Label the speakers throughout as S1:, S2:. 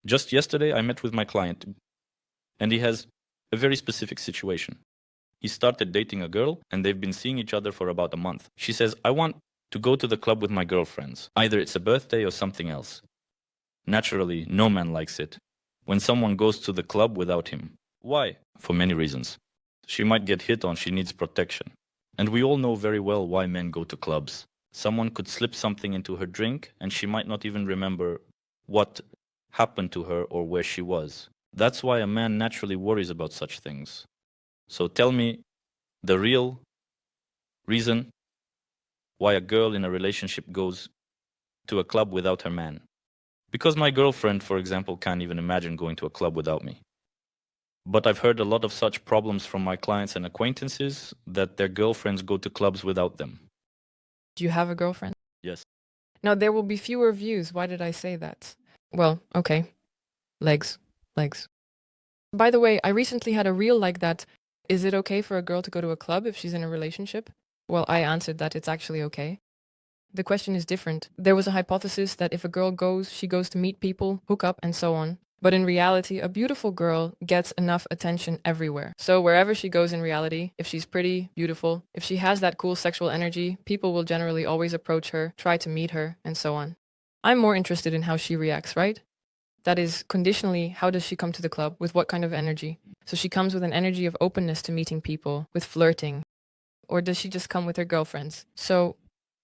S1: Just yesterday, I met with my client, and he has a very specific situation. He started dating a girl, and they've been seeing each other for about a month. She says, I want to go to the club with my girlfriends. Either it's a birthday or something else. Naturally, no man likes it when someone goes to the club without him. Why? For many reasons. She might get hit on, she needs protection. And we all know very well why men go to clubs. Someone could slip something into her drink, and she might not even remember what happened to her or where she was. That's why a man naturally worries about such things. So tell me the real reason why a girl in a relationship goes to a club without her man. Because my girlfriend, for example, can't even imagine going to a club without me. But I've heard a lot of such problems from my clients and acquaintances that their girlfriends go to clubs without them.
S2: Do you have a girlfriend?
S1: Yes.
S2: Now, there will be fewer views. Why did I say that? Well, okay. Legs. Legs. By the way, I recently had a reel like that. Is it okay for a girl to go to a club if she's in a relationship? Well, I answered that it's actually okay. The question is different. There was a hypothesis that if a girl goes, she goes to meet people, hook up, and so on. But in reality, a beautiful girl gets enough attention everywhere. So wherever she goes in reality, if she's pretty, beautiful, if she has that cool sexual energy, people will generally always approach her, try to meet her, and so on. I'm more interested in how she reacts, right? That is, conditionally, how does she come to the club? With what kind of energy? So she comes with an energy of openness to meeting people, with flirting. Or does she just come with her girlfriends? So,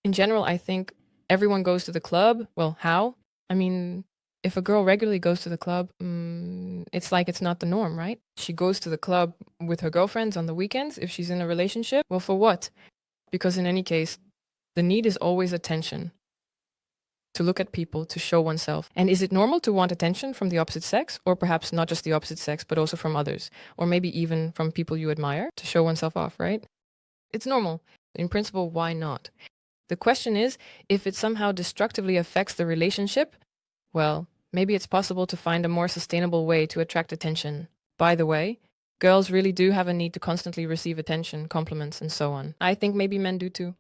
S2: in general, I think everyone goes to the club. Well, how? I mean, if a girl regularly goes to the club, it's like it's not the norm, right? She goes to the club with her girlfriends on the weekends if she's in a relationship. Well, for what? Because in any case, the need is always attention. To look at people, to show oneself. And is it normal to want attention from the opposite sex? Or perhaps not just the opposite sex, but also from others? Or maybe even from people you admire to show oneself off, right? It's normal. In principle, why not? The question is, if it somehow destructively affects the relationship, well, maybe it's possible to find a more sustainable way to attract attention. By the way, girls really do have a need to constantly receive attention, compliments, and so on. I think maybe men do too.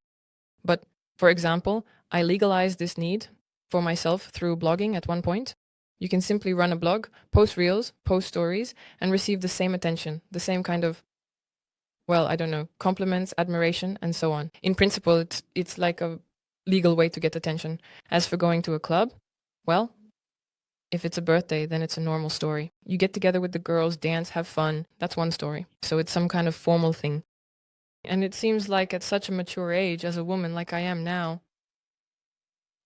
S2: But, for example, I legalized this need for myself through blogging at one point. You can simply run a blog, post reels, post stories, and receive the same attention, the same kind of, well, I don't know, compliments, admiration, and so on. In principle, it's like a legal way to get attention. As for going to a club, well, if it's a birthday, then it's a normal story. You get together with the girls, dance, have fun. That's one story. So it's some kind of formal thing. And it seems like at such a mature age, as a woman like I am now,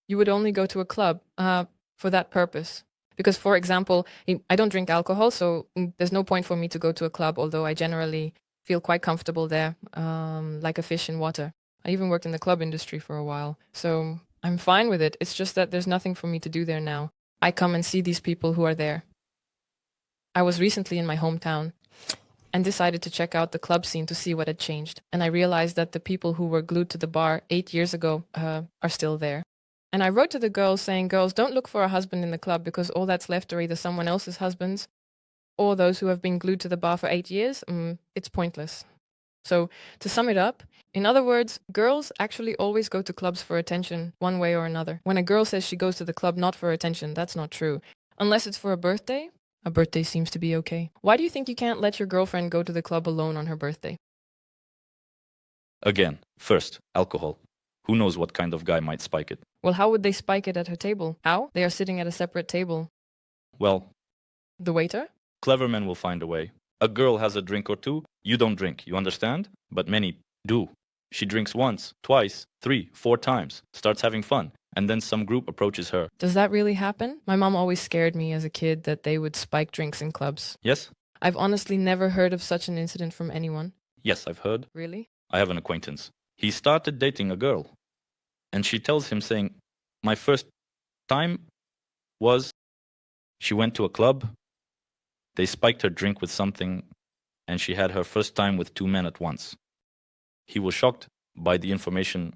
S2: you would only go to a club for that purpose. Because, for example, I don't drink alcohol, so there's no point for me to go to a club, although I generally feel quite comfortable there, like a fish in water. I even worked in the club industry for a while, so I'm fine with it. It's just that there's nothing for me to do there now. I come and see these people who are there. I was recently in my hometown and decided to check out the club scene to see what had changed. And I realized that the people who were glued to the bar 8 years ago are still there. And I wrote to the girls saying, girls, don't look for a husband in the club because all that's left are either someone else's husbands or those who have been glued to the bar for 8 years. It's pointless. So to sum it up, in other words, girls actually always go to clubs for attention one way or another. When a girl says she goes to the club not for attention, that's not true. Unless it's for a birthday seems to be okay. Why do you think you can't let your girlfriend go to the club alone on her birthday?
S1: Again, first, alcohol. Who knows what kind of guy might spike it?
S2: Well, how would they spike it at her table? How? They are sitting at a separate table.
S1: Well,
S2: The waiter?
S1: clever men will find a way. A girl has a drink or two, you don't drink, you understand? But many do. She drinks once, twice, 3, 4 times, starts having fun, and then some group approaches her.
S2: Does that really happen? My mom always scared me as a kid that they would spike drinks in clubs.
S1: Yes?
S2: I've honestly never heard of such an incident from anyone.
S1: Yes, I've heard.
S2: Really?
S1: I have an acquaintance. He started dating a girl, and she tells him saying, my first time was she went to a club, they spiked her drink with something, and she had her first time with 2 men at once. He was shocked by the information.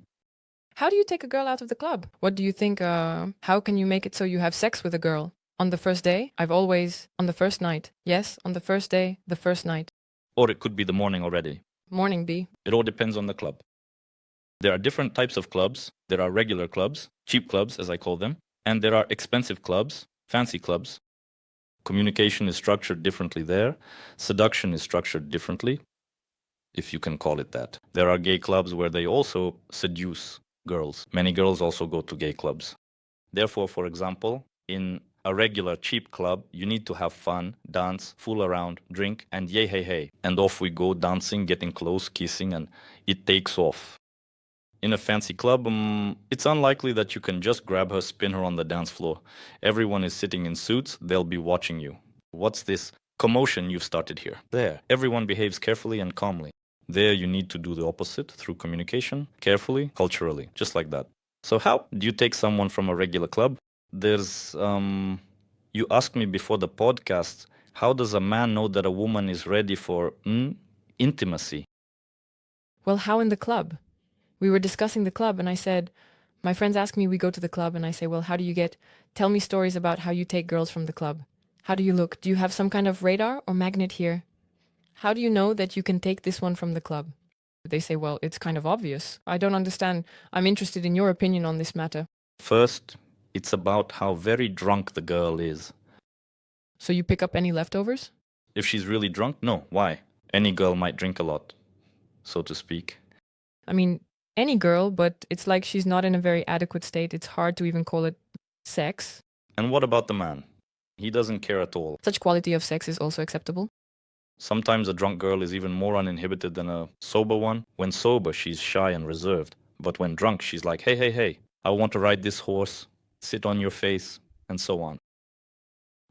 S2: How do you take a girl out of the club? What do you think, how can you make it so you have sex with a girl? On the first day? On the first night. Yes, on the first day, the first night.
S1: Or it could be the morning already.
S2: Morning B.
S1: It all depends on the club. There are different types of clubs. There are regular clubs, cheap clubs as I call them, and there are expensive clubs, fancy clubs. Communication is structured differently there. Seduction is structured differently, if you can call it that. There are gay clubs where they also seduce girls. Many girls also go to gay clubs. Therefore, for example, in a regular cheap club, you need to have fun, dance, fool around, drink, and yay, hey, hey. And off we go dancing, getting close, kissing, and it takes off. In a fancy club, it's unlikely that you can just grab her, spin her on the dance floor. Everyone is sitting in suits, they'll be watching you. What's this commotion you've started here? There, everyone behaves carefully and calmly. There, you need to do the opposite through communication, carefully, culturally, just like that. So how do you take someone from a regular club? You asked me before the podcast, how does a man know that a woman is ready for intimacy?
S2: Well, how in the club? We were discussing the club, and I said, my friends ask me, we go to the club, and I say, well, how do you tell me stories about how you take girls from the club. How do you look? Do you have some kind of radar or magnet here? How do you know that you can take this one from the club? They say, well, it's kind of obvious. I don't understand. I'm interested in your opinion on this matter.
S1: First, it's about how very drunk the girl is.
S2: So you pick up any leftovers?
S1: If she's really drunk, no. Why? Any girl might drink a lot, so to speak.
S2: I mean, any girl, but it's like she's not in a very adequate state. It's hard to even call it sex.
S1: And what about the man? He doesn't care at all.
S2: Such quality of sex is also acceptable.
S1: Sometimes a drunk girl is even more uninhibited than a sober one. When sober, she's shy and reserved. But when drunk, she's like, hey, hey, hey, I want to ride this horse, sit on your face, and so on.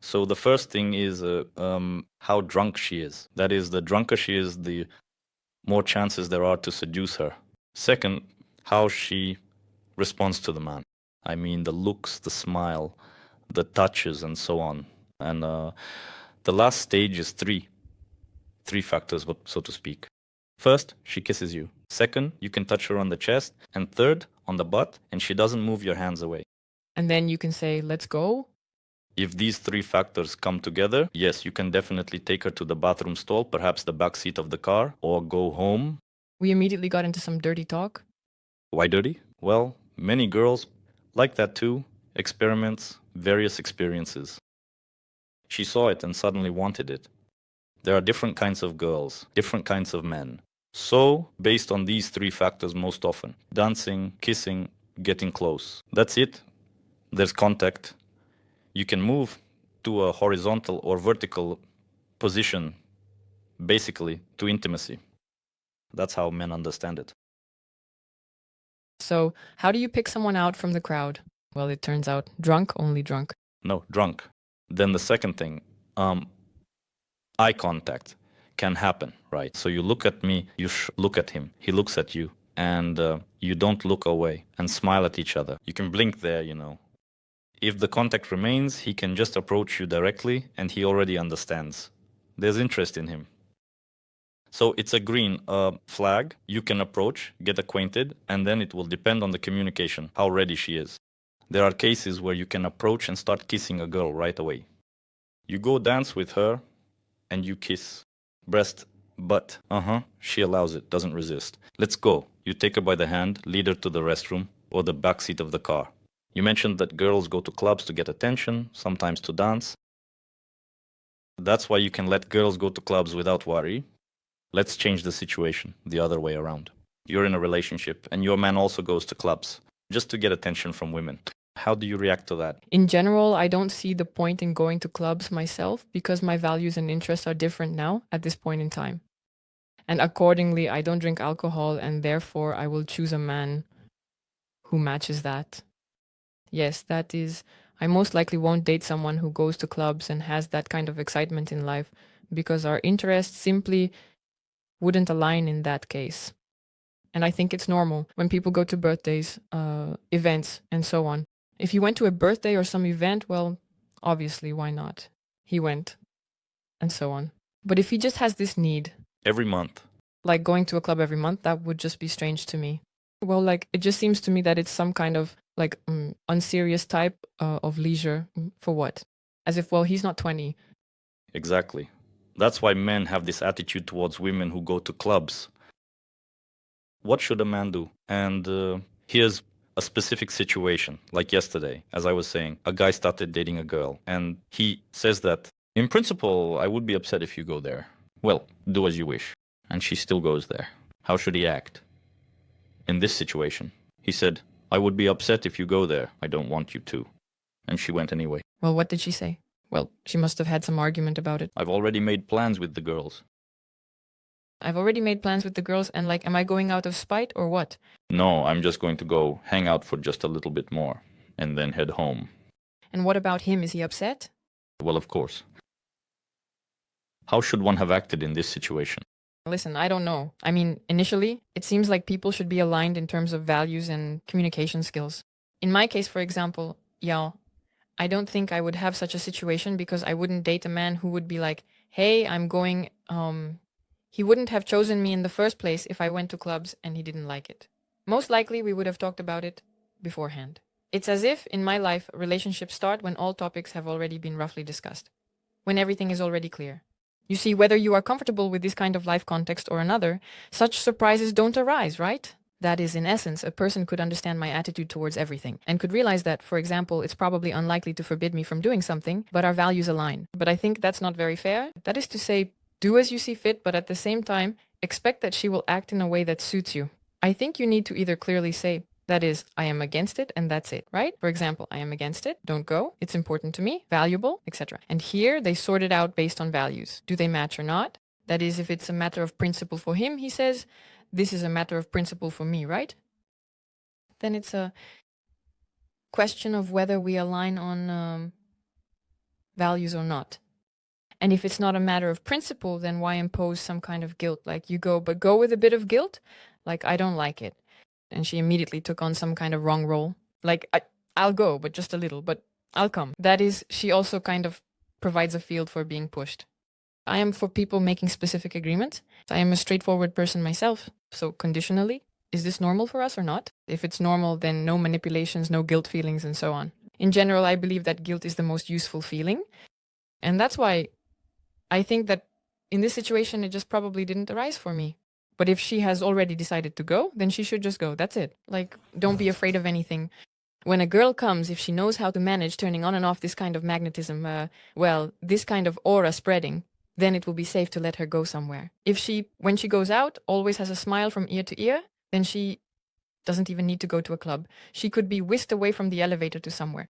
S1: So the first thing is how drunk she is. That is, the drunker she is, the more chances there are to seduce her. Second, how she responds to the man. I mean, the looks, the smile, the touches, and so on. And the last stage is three factors, so to speak. First, she kisses you. Second, you can touch her on the chest. And third, on the butt, and she doesn't move your hands away.
S2: And then you can say, let's go.
S1: If these three factors come together, yes, you can definitely take her to the bathroom stall, perhaps the back seat of the car, or go home.
S2: We immediately got into some dirty talk.
S1: Why dirty? Well, many girls like that too. Experiments, various experiences. She saw it and suddenly wanted it. There are different kinds of girls, different kinds of men. So, based on these three factors most often, dancing, kissing, getting close. That's it. There's contact. You can move to a horizontal or vertical position, basically, to intimacy. That's how men understand it.
S2: So, how do you pick someone out from the crowd? Well, it turns out drunk, only drunk.
S1: No, drunk. Then the second thing, eye contact can happen, right? So you look at me, you look at him, he looks at you, and you don't look away and smile at each other. You can blink there, you know. If the contact remains, he can just approach you directly, and he already understands. There's interest in him. So it's a green flag. You can approach, get acquainted, and then it will depend on the communication, how ready she is. There are cases where you can approach and start kissing a girl right away. You go dance with her, and you kiss. Breast, butt. She allows it, doesn't resist. Let's go. You take her by the hand, lead her to the restroom or the back seat of the car. You mentioned that girls go to clubs to get attention, sometimes to dance. That's why you can let girls go to clubs without worry. Let's change the situation the other way around. You're in a relationship and your man also goes to clubs just to get attention from women. How do you react to that?
S2: In general, I don't see the point in going to clubs myself because my values and interests are different now at this point in time. And accordingly, I don't drink alcohol and therefore I will choose a man who matches that. Yes, that is, I most likely won't date someone who goes to clubs and has that kind of excitement in life because our interests simply wouldn't align in that case. And I think it's normal when people go to birthdays, events, and so on. If he went to a birthday or some event, well, obviously, why not? He went, and so on. But if he just has this need...
S1: Every month.
S2: Like going to a club every month, that would just be strange to me. Well, like, it just seems to me that it's some kind of, like, unserious type of leisure. For what? As if, well, he's not 20.
S1: Exactly. That's why men have this attitude towards women who go to clubs. What should a man do? And here's a specific situation, like yesterday, as I was saying, a guy started dating a girl, and he says that In principle, I would be upset if you go there. Well, do as you wish. And she still goes there. How should he act? In this situation, he said, I would be upset if you go there. I don't want you to. And she went anyway.
S2: Well, what did she say? Well, she must have had some argument about it.
S1: I've already made plans with the girls.
S2: I've already made plans with the girls, and like, am I going out of spite or what?
S1: No, I'm just going to go hang out for just a little bit more, and then head home.
S2: And what about him? Is he upset?
S1: Well, of course. How should one have acted in this situation?
S2: Listen, I don't know. I mean, initially, it seems like people should be aligned in terms of values and communication skills. In my case, for example, I don't think I would have such a situation because I wouldn't date a man who would be like, hey, I'm going, he wouldn't have chosen me in the first place if I went to clubs and he didn't like it. Most likely, we would have talked about it beforehand. It's as if, in my life, relationships start when all topics have already been roughly discussed, when everything is already clear. You see, whether you are comfortable with this kind of life context or another, such surprises don't arise, right? That is, in essence, a person could understand my attitude towards everything and could realize that, for example, it's probably unlikely to forbid me from doing something, but our values align. But I think that's not very fair. That is to say, do as you see fit, but at the same time, expect that she will act in a way that suits you. I think you need to either clearly say, that is, I am against it, and that's it, right? For example, I am against it, don't go, it's important to me, valuable, etc. And here they sort it out based on values. Do they match or not? That is, if it's a matter of principle for him, he says, this is a matter of principle for me, right? Then it's a question of whether we align on values or not. And if it's not a matter of principle, then why impose some kind of guilt? Like you go, but go with a bit of guilt? Like, I don't like it. And she immediately took on some kind of wrong role. Like, I'll go, but just a little, but I'll come. That is, she also kind of provides a field for being pushed. I am for people making specific agreements. I am a straightforward person myself. So conditionally, is this normal for us or not? If it's normal, then no manipulations, no guilt feelings, and so on. In general, I believe that guilt is the most useful feeling. And that's why I think that in this situation, it just probably didn't arise for me. But if she has already decided to go, then she should just go. That's it. Like, don't be afraid of anything. When a girl comes, if she knows how to manage turning on and off this kind of magnetism, this kind of aura spreading, then it will be safe to let her go somewhere. If she, when she goes out, always has a smile from ear to ear, then she doesn't even need to go to a club. She could be whisked away from the elevator to somewhere.